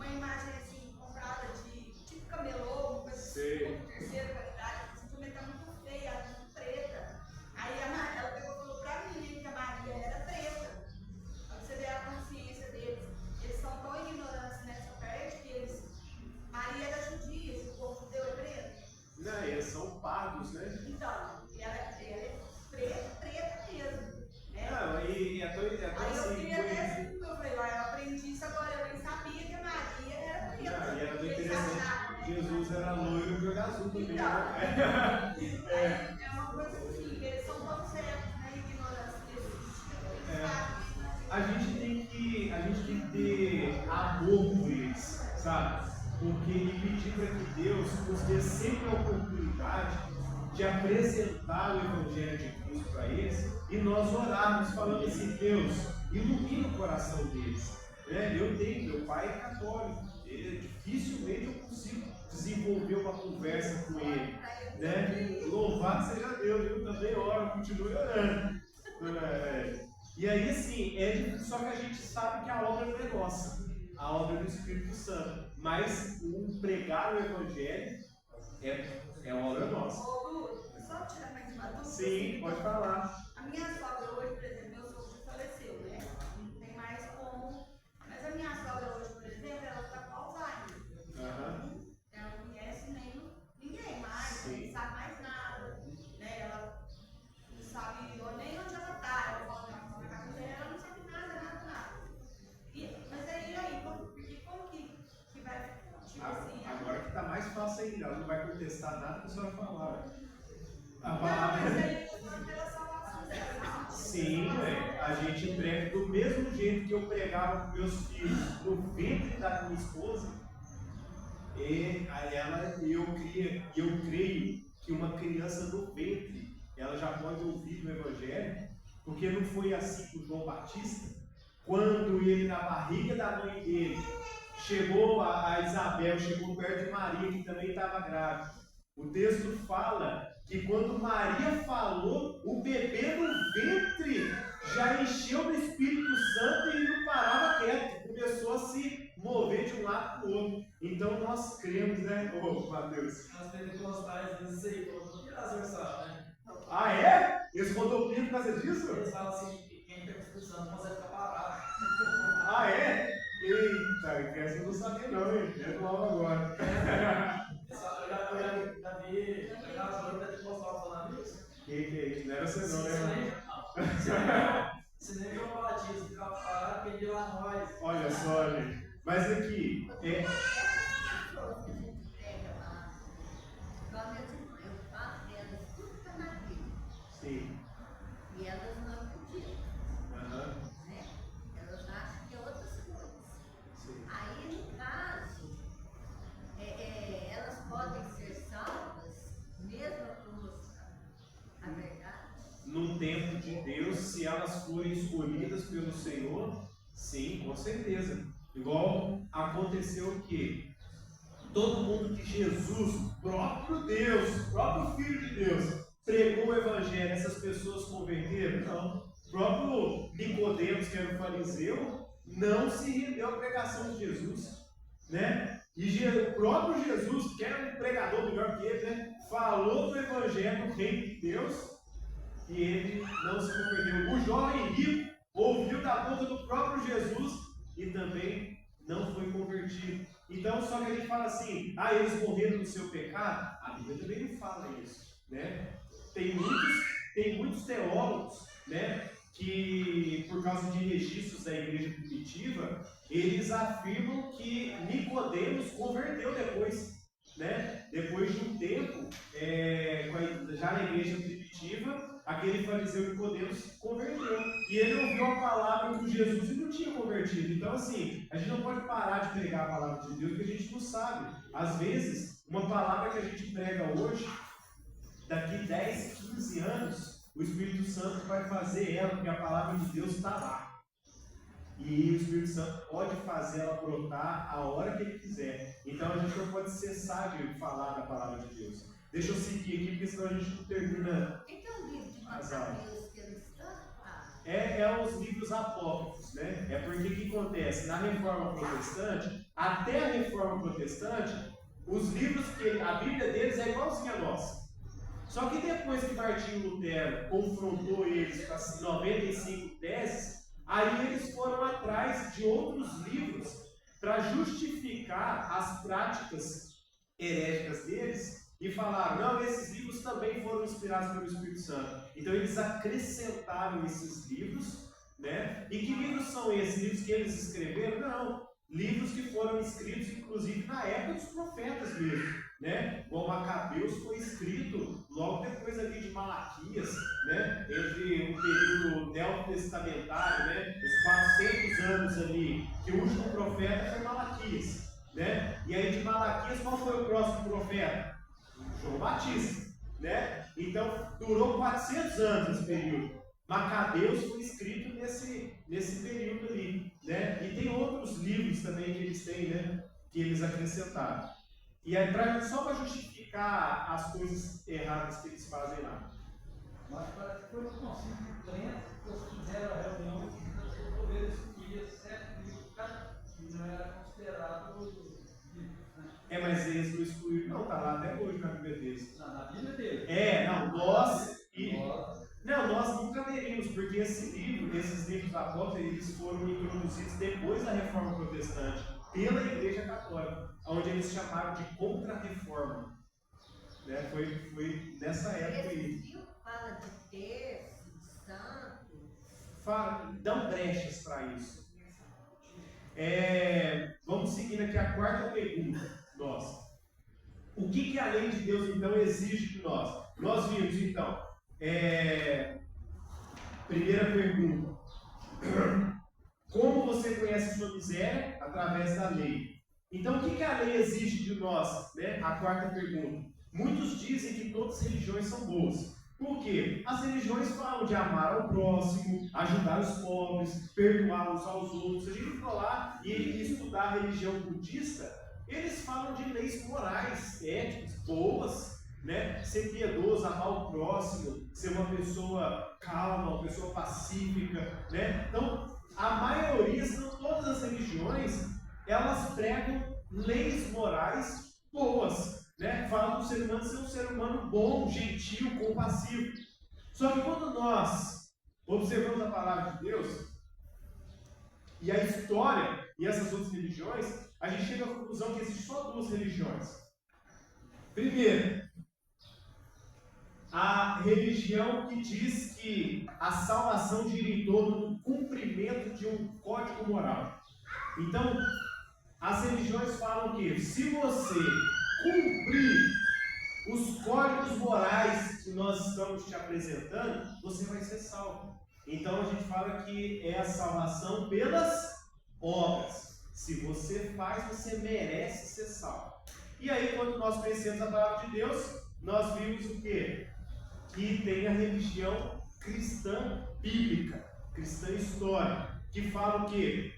imagem assim, comprada de tipo camelô, uma coisa assim, de terceira qualidade, assim, tá muito feia, ela muito preta. Aí ela pegou e falou pra mim que a Maria era preta. Pra você ver a consciência deles. Eles são tão ignorantes nessa parte que Maria era judia, se o povo judeu é preto. Não, eles são pardos, né? Então, ela é preta mesmo. Né? Não, e é tão Aí eu assim. queria até eu falei, eu aprendi isso agora, eu nem sabia que a Maria era preta. E era tão Eles interessante. achavam, né? Jesus era loiro e jogo azul também. Então, Né? é uma coisa assim, que eles são tão certos, né? Ignorância deles. A gente tem que ter amor por eles, sabe? Porque e pedir para que Deus nos dê sempre a oportunidade de apresentar o Evangelho de Cristo para eles e nós orarmos falando assim, Deus, ilumina o coração deles. Né? Meu pai é católico, dificilmente eu consigo desenvolver uma conversa com ele. Né? Louvado seja Deus, eu também oro, continuo orando. E aí assim, só que a gente sabe que a obra não é nossa, a obra é do Espírito Santo. Mas o pregar o Evangelho é uma obra nossa. Ô, Lu, só tirar mais uma dúvida. Sim, pode falar. A minha sogra hoje, por exemplo, meu sogro faleceu, né? Não tem mais como. Mas a minha sogra hoje, por exemplo, ela está com Alzheimer. Ela não conhece nem ninguém mais, não sabe mais nada. Né? Ela não sabe nem onde ela está. Ela fala na casa dela, ela não sabe nada. Mas aí, como que vai, tipo assim... Agora que está mais fácil ainda, ela não vai contestar nada que a senhora falar. Não, mas aí pela salvação dela. Sim, a gente prega do mesmo jeito que eu pregava com meus filhos no ventre da minha esposa. E a ela, eu creio que uma criança no ventre, ela já pode ouvir o Evangelho, porque não foi assim com João Batista, quando ele na barriga da mãe dele chegou a Isabel, chegou perto de Maria, que também estava grávida. O texto fala que quando Maria falou, o bebê no ventre já encheu do Espírito Santo e não parava quieto, começou a se mover de um lado para o outro. Então nós cremos, né, Mateus? Nós pentecostais, às vezes, aí, vamos tirar as versões, né? Ah, é? Eles rodopiam por causa disso? Eles falam assim, quem tem o Espírito Santo não consegue ficar parado. Ah, é? Eita, essa eu não sabia não, hein? É novo agora. Eu já vi aquelas bandas pentecostais falando isso. Que é isso? Não era você não, né? Se nem João Batista ficar parado, pedir lá nós. Olha só, gente. Mas aqui, Sim. E elas não acreditam. Né? Elas acham que é outras coisas. Sim. Aí, no caso, elas podem ser salvas, mesmo por mostrar a verdade. No tempo de Deus, se elas forem escolhidas pelo Senhor, sim, com certeza. Igual aconteceu o quê? Todo mundo que Jesus, próprio Deus, próprio Filho de Deus, pregou o Evangelho, essas pessoas converteram? Não. O próprio Nicodemos, que era o fariseu, não se rendeu à pregação de Jesus. Né? E o próprio Jesus, que era um pregador melhor que ele, né, falou do Evangelho do Reino de Deus e ele não se converteu. O jovem rico ouviu da boca do próprio Jesus e também não foi convertido. Então, só que a gente fala assim, eles morreram no seu pecado. A Bíblia também não fala isso, né? Tem muitos teólogos, né, que por causa de registros da igreja primitiva, eles afirmam que Nicodemos converteu depois, né? Depois de um tempo, já na igreja primitiva, aquele fariseu Nicodemos converteu. E ele ouviu a palavra de Jesus e não tinha convertido. Então, assim, a gente não pode parar de pregar a palavra de Deus, porque a gente não sabe. Às vezes, uma palavra que a gente prega hoje, daqui 10, 15 anos, o Espírito Santo vai fazer ela, porque a palavra de Deus está lá. E o Espírito Santo pode fazer ela brotar a hora que ele quiser. Então a gente não pode cessar de falar da palavra de Deus. Deixa eu seguir aqui, porque senão a gente não termina. O que é um livro de Mateus que eles estão? É os livros apócrifos, né? É porque o que acontece? Na Reforma Protestante, até a Reforma Protestante, os livros a Bíblia deles é igualzinha a nossa. Só que depois que Martinho Lutero confrontou eles com as 95 teses, aí eles foram atrás de outros livros para justificar as práticas heréticas deles e falaram, não, esses livros também foram inspirados pelo Espírito Santo. Então eles acrescentaram esses livros, né? E que livros são esses? Livros que eles escreveram? Não, livros que foram escritos inclusive na época dos profetas mesmo. Né? O Macabeus foi escrito logo depois ali de Malaquias, né? Entre o período neotestamentário, né? Os 400 anos ali, que o último profeta foi Malaquias, né? E aí de Malaquias, qual foi o próximo profeta? João Batista, né? Então durou 400 anos esse período. Macabeus foi escrito nesse período ali, né? E tem outros livros também que eles têm, né? Que eles acrescentaram. E aí, só para justificar as coisas erradas que eles fazem lá. Mas parece que foi no Concílio de Trento que eles fizeram a reunião e resolveram escolher 7 livros que não era considerado livros, né? Mas eles não excluíram, não, está lá até hoje na Bíblia deles. Na Bíblia dele. Nós nunca leríamos, porque esses livros apócrifos, eles foram introduzidos depois da Reforma Protestante, pela Igreja Católica, onde eles chamaram de Contra-Reforma. Né? Foi nessa época aí. Esse livro fala de terço, de santo. Dão brechas para isso. Vamos seguindo aqui a quarta pergunta nossa. O que a lei de Deus então exige de nós? Nós vimos então, primeira pergunta. Como você conhece a sua miséria? Através da lei. Então, o que a lei exige de nós? Né? A quarta pergunta. Muitos dizem que todas as religiões são boas. Por quê? As religiões falam de amar ao próximo, ajudar os pobres, perdoar uns aos outros. Se a gente for lá e estudar a religião budista, eles falam de leis morais, éticas, boas, né? Ser piedoso, amar o próximo, ser uma pessoa calma, uma pessoa pacífica, né? Então, a maioria, se não todas as religiões, elas pregam leis morais boas, né? Falam do ser humano ser um ser humano bom, gentil, compassivo. Só que quando nós observamos a palavra de Deus e a história e essas outras religiões, a gente chega à conclusão que existem só duas religiões. Primeiro, a religião que diz que a salvação gira em torno do cumprimento de um código moral. Então, as religiões falam que se você cumprir os códigos morais que nós estamos te apresentando, você vai ser salvo. Então, a gente fala que é a salvação pelas obras. Se você faz, você merece ser salvo. E aí, quando nós conhecemos a palavra de Deus, nós vimos o quê? Que tem a religião cristã bíblica, cristã histórica, que fala o quê?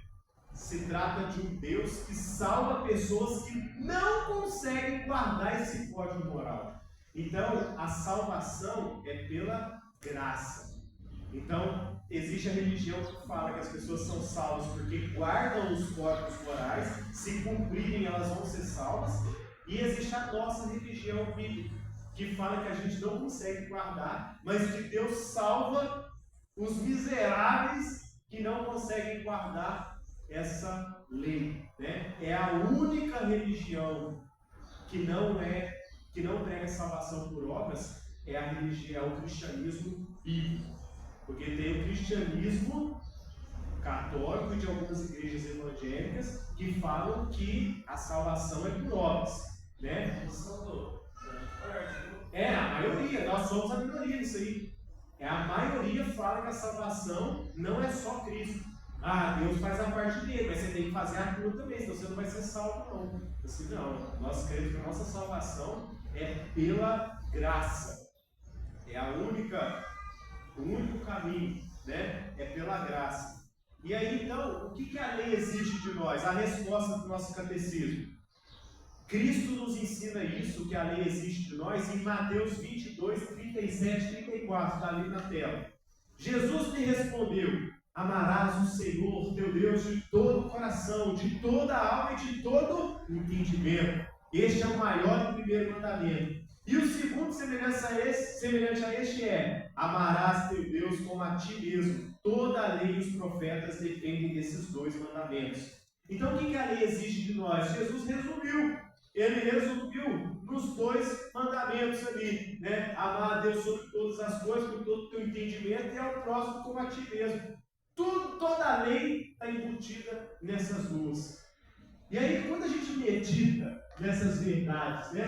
Se trata de um Deus que salva pessoas que não conseguem guardar esse código moral. Então, a salvação é pela graça. Então, existe a religião que fala que as pessoas são salvas porque guardam os códigos morais, se cumprirem elas vão ser salvas, e existe a nossa religião bíblica, que fala que a gente não consegue guardar, mas que Deus salva os miseráveis que não conseguem guardar essa lei, né? É a única religião que não prega salvação por obras, é o cristianismo bíblico. Porque tem o cristianismo católico e de algumas igrejas evangélicas que falam que a salvação é por obras, né? A maioria, nós somos a minoria nisso aí. A maioria fala que a salvação não é só Cristo. Deus faz a parte dele, mas você tem que fazer a tua também, senão você não vai ser salvo não. Assim, não, nós cremos que a nossa salvação é pela graça. É o único caminho, né? É pela graça. E aí então, o que a lei exige de nós? A resposta do nosso catecismo. Cristo nos ensina isso, que a lei exige de nós, em Mateus 22, 37, 34, está ali na tela. Jesus me respondeu: amarás o Senhor teu Deus de todo o coração, de toda a alma e de todo entendimento. Este é o maior e primeiro mandamento. E o segundo, semelhante a este, é: amarás teu Deus como a ti mesmo. Toda a lei e os profetas dependem desses dois mandamentos. Então, o que a lei exige de nós? Jesus resumiu. Ele resumiu nos dois mandamentos ali, né? Amar a Deus sobre todas as coisas, com todo o teu entendimento, e ao próximo como a ti mesmo. Toda a lei está embutida nessas duas. E aí, quando a gente medita nessas verdades, né,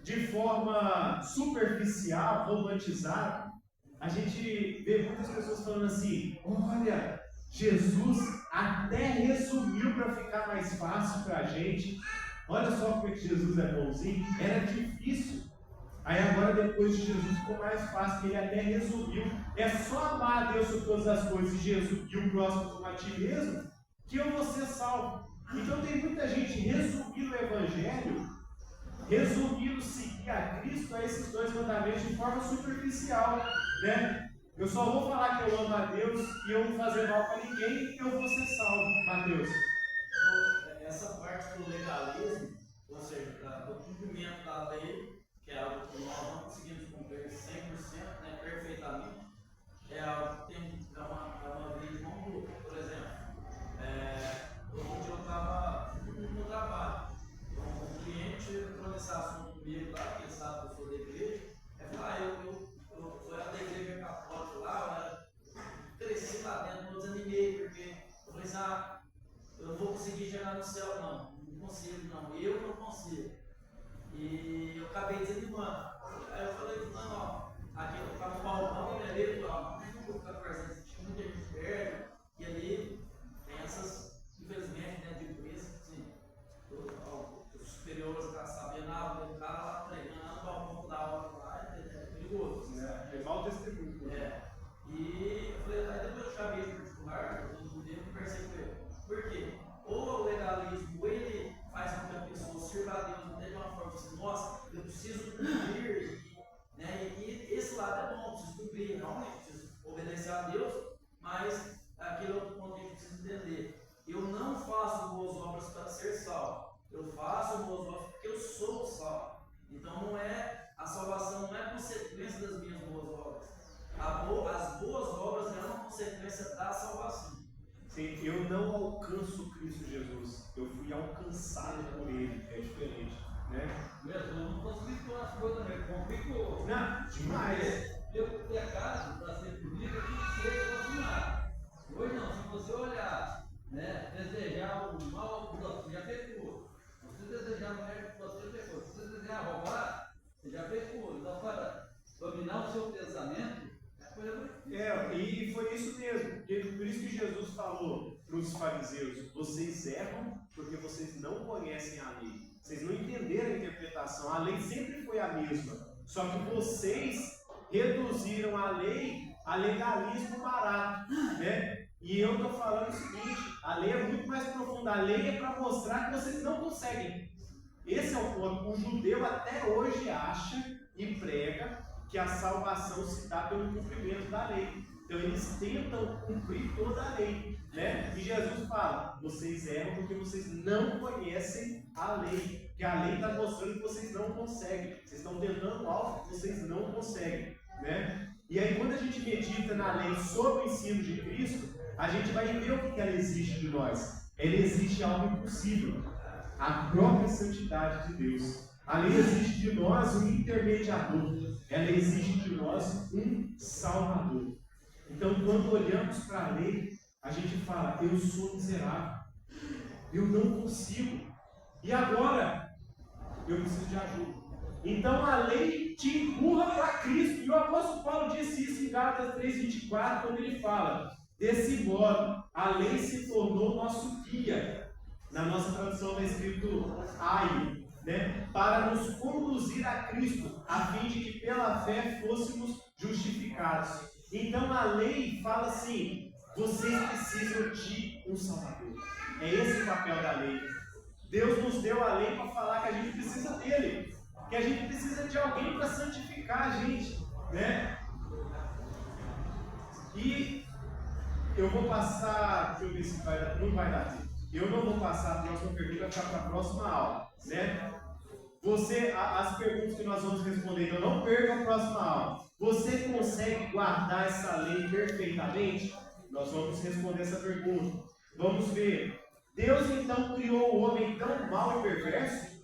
de forma superficial, romantizada, a gente vê muitas pessoas falando assim: olha, Jesus até resumiu para ficar mais fácil para a gente. Olha só como é que Jesus é bonzinho. Era difícil. Aí agora, depois de Jesus, ficou mais fácil, que ele até resumiu. É só amar a Deus sobre todas as coisas e o próximo como a ti mesmo, que eu vou ser salvo. Então tem muita gente resumindo o Evangelho, resumindo seguir a Cristo a esses dois mandamentos de forma superficial, né? Eu só vou falar que eu amo a Deus e eu não fazer mal para ninguém, e eu vou ser salvo, Mateus. Essa parte do legalismo, ou seja, do cumprimento da lei, que é algo que nós não conseguimos cumprir 100%, né, perfeitamente, é algo que tem uma via de mão dupla. Por exemplo, outro dia eu estava no trabalho, um cliente entrou nesse assunto comigo lá, que ele sabe que eu sou da igreja, eu sou da igreja católica lá, eu cresci lá dentro, não desanimei, porque eu falei assim: eu não vou conseguir chegar no céu não consigo não, eu não consigo. E eu acabei desanimando. Aí eu falei: não, aqui eu estava no balcão e ele falou: não vou ficar presente, tinha muita gente perto, e ali tem essas, infelizmente, né, de empresa, assim, os superiores estão sabendo, o cara lá treinando no balcão da hora lá, é perigoso. É mau testemunho. E eu falei: aí depois eu chamei de particular, eu conversei com ele. Por quê? Ou o legalismo, ele faz com que a pessoa sirva a Deus até de uma forma assim: nossa, eu preciso cumprir, né? E esse lado é bom, eu preciso cumprir, realmente, preciso obedecer a Deus, mas aquele outro ponto que a gente precisa entender: eu não faço boas obras para ser salvo, eu faço boas obras porque eu sou salvo. Então a salvação não é consequência das minhas boas obras. As boas obras é uma consequência da salvação. Sim, eu não alcanço Cristo Jesus, eu fui alcançado por Ele, é diferente, né? Jesus não facilitou as coisas, né? Complicou. Não, demais. Pelo pecado, para ser punido, tem que ser consumado. Hoje não, se você olhar, né, desejar o mal ao próximo, você já pecou. Se você desejar a mulher que você pecou. Se você desejar roubar, você já pecou. Então, para dominar o seu pensamento, e foi isso mesmo. Por isso que Jesus falou para os fariseus: vocês erram porque vocês não conhecem a lei. Vocês não entenderam a interpretação. A lei sempre foi a mesma. Só que vocês reduziram a lei a legalismo barato, né? E eu estou falando o seguinte: a lei é muito mais profunda. A lei é para mostrar que vocês não conseguem. Esse é o ponto. O judeu até hoje acha e prega que a salvação se dá pelo cumprimento da lei. Então eles tentam cumprir toda a lei, né? E Jesus fala, vocês erram porque vocês não conhecem a lei. Porque a lei está mostrando que vocês não conseguem. Vocês estão tentando algo que vocês não conseguem, né? E aí quando a gente medita na lei sobre o ensino de Cristo, a gente vai ver o que ela exige de nós. Ela exige algo impossível, a própria santidade de Deus. A lei exige de nós um intermediador. Ela exige de nós um salvador. Então, quando olhamos para a lei, a gente fala, eu sou miserável, eu não consigo, e agora eu preciso de ajuda. Então a lei te empurra para Cristo, e o apóstolo Paulo disse isso em Gálatas 3,24, quando ele fala, desse modo, a lei se tornou nosso guia. Na nossa tradução está escrito ai, né? Para nos conduzir a Cristo, a fim de que pela fé fôssemos justificados. Então a lei fala assim, vocês precisam de um Salvador. É esse o papel da lei. Deus nos deu a lei para falar que a gente precisa dele, que a gente precisa de alguém para santificar a gente, né? E eu vou passar, deixa eu ver se vai dar, não vai dar tempo. Eu não vou passar a próxima pergunta, vai ficar para a próxima aula, né? As perguntas que nós vamos responder, então não perca a próxima aula. Você consegue guardar essa lei perfeitamente? Nós vamos responder essa pergunta. Vamos ver. Deus então criou o homem tão mau e perverso?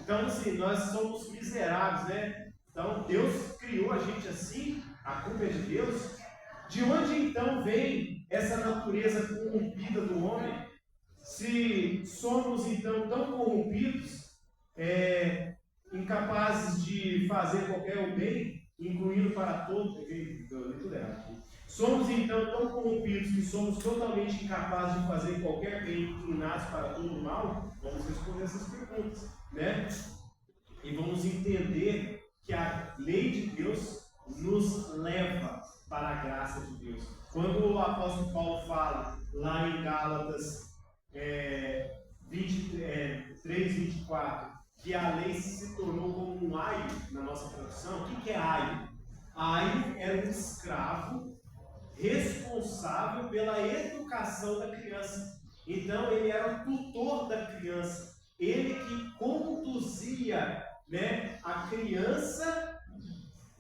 Então, assim, nós somos miseráveis, né? Então, Deus criou a gente assim? A culpa é de Deus? De onde então vem essa natureza corrompida do homem? Se somos então tão corrompidos, incapazes de fazer qualquer bem, incluindo para todos, tudo errado. Somos então tão corrompidos que somos totalmente incapazes de fazer qualquer bem, inclinados para todo o mal? Vamos responder essas perguntas, né? E vamos entender que a lei de Deus nos leva para a graça de Deus. Quando o apóstolo Paulo fala lá em Gálatas 3:24, que a lei se tornou como um aio na nossa tradução. O que é aio? Aio era um escravo responsável pela educação da criança. Então ele era o tutor da criança, ele que conduzia, né, a criança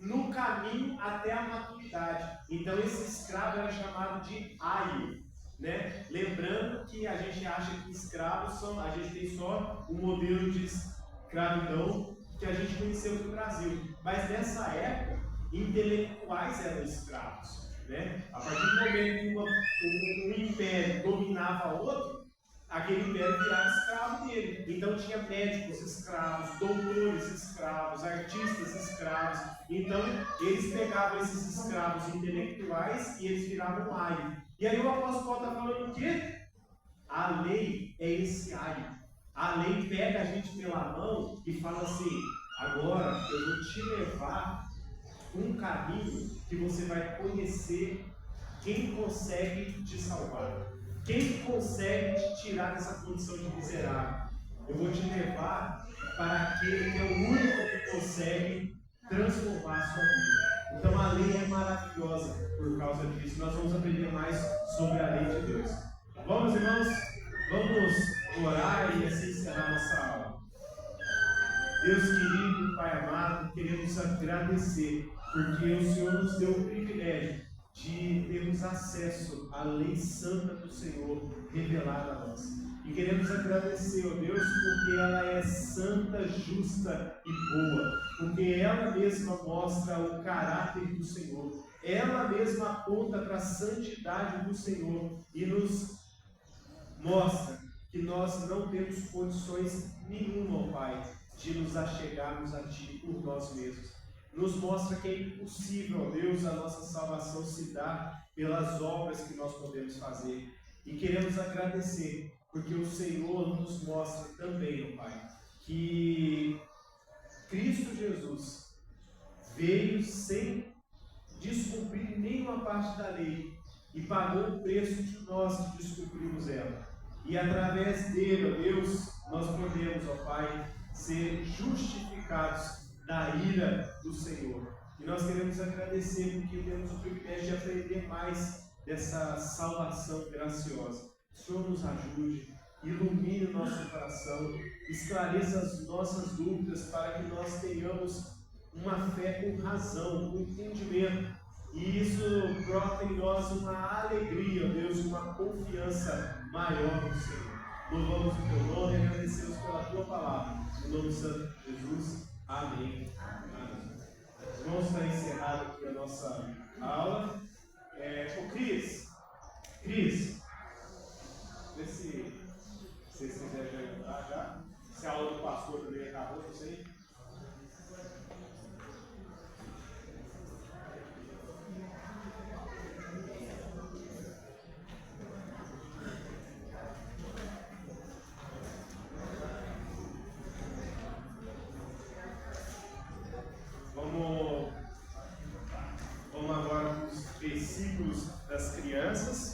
no caminho até a maturidade. Então esse escravo era chamado de aio, né? Lembrando que a gente acha que escravos a gente tem só o modelo de escravidão que a gente conheceu no Brasil, mas nessa época intelectuais eram escravos, né? A partir do momento que um império dominava outro, aquele império virava escravo dele. Então tinha médicos escravos, doutores escravos, artistas escravos. Então eles pegavam esses escravos intelectuais e eles viravam aio. E aí o apóstolo Paulo está falando o quê? A lei é esse aio. A lei pega a gente pela mão e fala assim, agora eu vou te levar um caminho que você vai conhecer quem consegue te salvar, quem consegue te tirar dessa condição de miserável. Eu vou te levar para aquele que é o único que consegue transformar a sua vida. Então a lei é maravilhosa por causa disso. Nós vamos aprender mais sobre a lei de Deus. Vamos, irmãos? Vamos orar e assim encerrar nossa aula. Deus querido, Pai amado, queremos agradecer, porque o Senhor nos deu o privilégio de termos acesso à lei santa do Senhor revelada a nós. E queremos agradecer, ó Deus, porque ela é santa, justa e boa, porque ela mesma mostra o caráter do Senhor, ela mesma aponta para a santidade do Senhor e nos mostra que nós não temos condições nenhuma, ó Pai, de nos achegarmos a Ti por nós mesmos. Nos mostra que é impossível, ó Deus, a nossa salvação se dar pelas obras que nós podemos fazer. E queremos agradecer, porque o Senhor nos mostra também, ó Pai, que Cristo Jesus veio sem descumprir nenhuma parte da lei e pagou o preço de nós que descumprimos ela. E através dele, ó Deus, nós podemos, ó Pai, ser justificados da ira do Senhor. E nós queremos agradecer porque temos o privilégio de aprender mais dessa salvação graciosa. O Senhor nos ajude, ilumine o nosso coração, esclareça as nossas dúvidas para que nós tenhamos uma fé com razão, com entendimento. E isso brota em nós uma alegria, Deus, uma confiança maior no Senhor. Louvamos o Teu nome e agradecemos pela Tua palavra. No nome santo de Jesus. Amém. Amém. Irmãos, está encerrada aqui a nossa aula. Cris, vê se vocês quiserem já entrar já. Se a aula do pastor também acabou, não sei. Vamos agora para os versículos das crianças.